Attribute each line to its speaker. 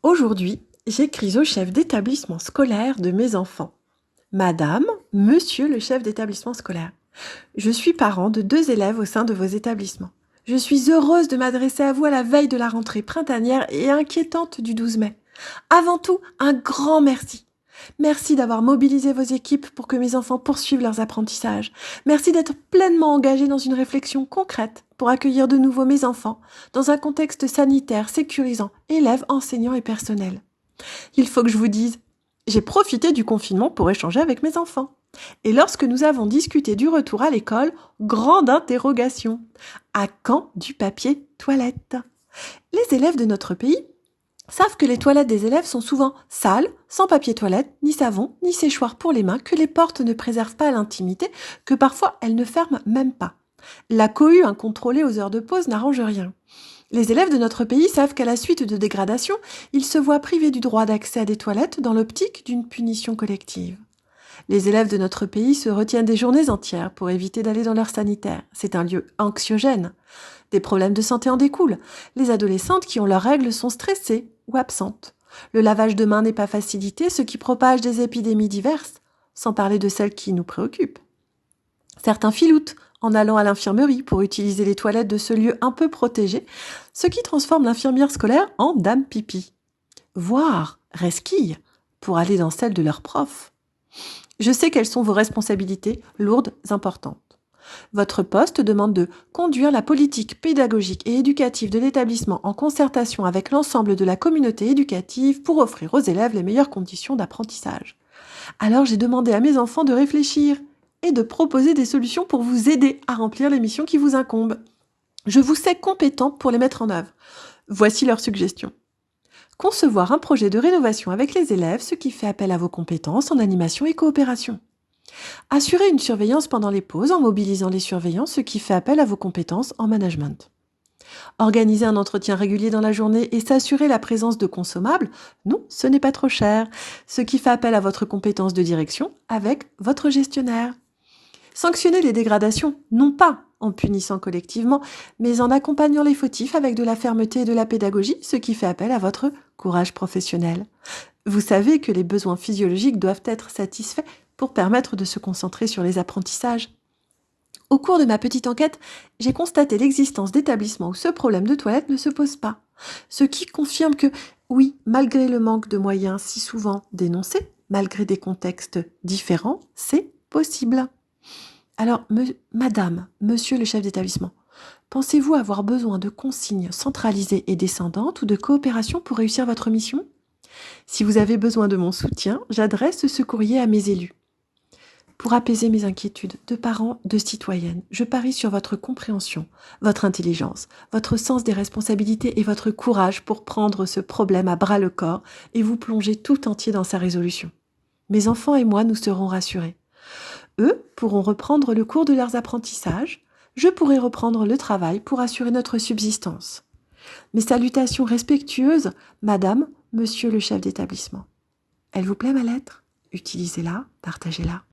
Speaker 1: Aujourd'hui, j'écris au chef d'établissement scolaire de mes enfants. Madame, monsieur le chef d'établissement scolaire, je suis parent de 2 élèves au sein de vos établissements. Je suis heureuse de m'adresser à vous à la veille de la rentrée printanière et inquiétante du 12 mai. Avant tout, un grand merci. Merci d'avoir mobilisé vos équipes pour que mes enfants poursuivent leurs apprentissages. Merci d'être pleinement engagés dans une réflexion concrète pour accueillir de nouveau mes enfants dans un contexte sanitaire sécurisant, élèves, enseignants et personnel. Il faut que je vous dise, j'ai profité du confinement pour échanger avec mes enfants. Et lorsque nous avons discuté du retour à l'école, grande interrogation. À quand du papier toilette ? Les élèves de notre pays savent que les toilettes des élèves sont souvent sales, sans papier toilette, ni savon, ni séchoir pour les mains, que les portes ne préservent pas l'intimité, que parfois elles ne ferment même pas. La cohue incontrôlée aux heures de pause n'arrange rien. Les élèves de notre pays savent qu'à la suite de dégradations, ils se voient privés du droit d'accès à des toilettes dans l'optique d'une punition collective. Les élèves de notre pays se retiennent des journées entières pour éviter d'aller dans leur sanitaire. C'est un lieu anxiogène. Des problèmes de santé en découlent. Les adolescentes qui ont leurs règles sont stressées ou absentes. Le lavage de mains n'est pas facilité, ce qui propage des épidémies diverses, sans parler de celles qui nous préoccupent. Certains filoutent en allant à l'infirmerie pour utiliser les toilettes de ce lieu un peu protégé, ce qui transforme l'infirmière scolaire en dame pipi. Voire resquille pour aller dans celle de leur prof. Je sais quelles sont vos responsabilités, lourdes, importantes. Votre poste demande de conduire la politique pédagogique et éducative de l'établissement en concertation avec l'ensemble de la communauté éducative pour offrir aux élèves les meilleures conditions d'apprentissage. Alors j'ai demandé à mes enfants de réfléchir et de proposer des solutions pour vous aider à remplir les missions qui vous incombent. Je vous sais compétente pour les mettre en œuvre. Voici leurs suggestions. Concevoir un projet de rénovation avec les élèves, ce qui fait appel à vos compétences en animation et coopération. Assurer une surveillance pendant les pauses en mobilisant les surveillants, ce qui fait appel à vos compétences en management. Organiser un entretien régulier dans la journée et s'assurer la présence de consommables, non, ce n'est pas trop cher, ce qui fait appel à votre compétence de direction avec votre gestionnaire. Sanctionner les dégradations, non pas en punissant collectivement, mais en accompagnant les fautifs avec de la fermeté et de la pédagogie, ce qui fait appel à votre courage professionnel. Vous savez que les besoins physiologiques doivent être satisfaits pour permettre de se concentrer sur les apprentissages. Au cours de ma petite enquête, j'ai constaté l'existence d'établissements où ce problème de toilette ne se pose pas. Ce qui confirme que, oui, malgré le manque de moyens si souvent dénoncés, malgré des contextes différents, c'est possible. Alors, madame, monsieur le chef d'établissement, pensez-vous avoir besoin de consignes centralisées et descendantes ou de coopération pour réussir votre mission ? Si vous avez besoin de mon soutien, j'adresse ce courrier à mes élus. Pour apaiser mes inquiétudes de parents, de citoyennes, je parie sur votre compréhension, votre intelligence, votre sens des responsabilités et votre courage pour prendre ce problème à bras-le-corps et vous plonger tout entier dans sa résolution. Mes enfants et moi nous serons rassurés. Eux pourront reprendre le cours de leurs apprentissages, je pourrai reprendre le travail pour assurer notre subsistance. Mes salutations respectueuses, madame, monsieur le chef d'établissement. Elle vous plaît ma lettre ? Utilisez-la, partagez-la.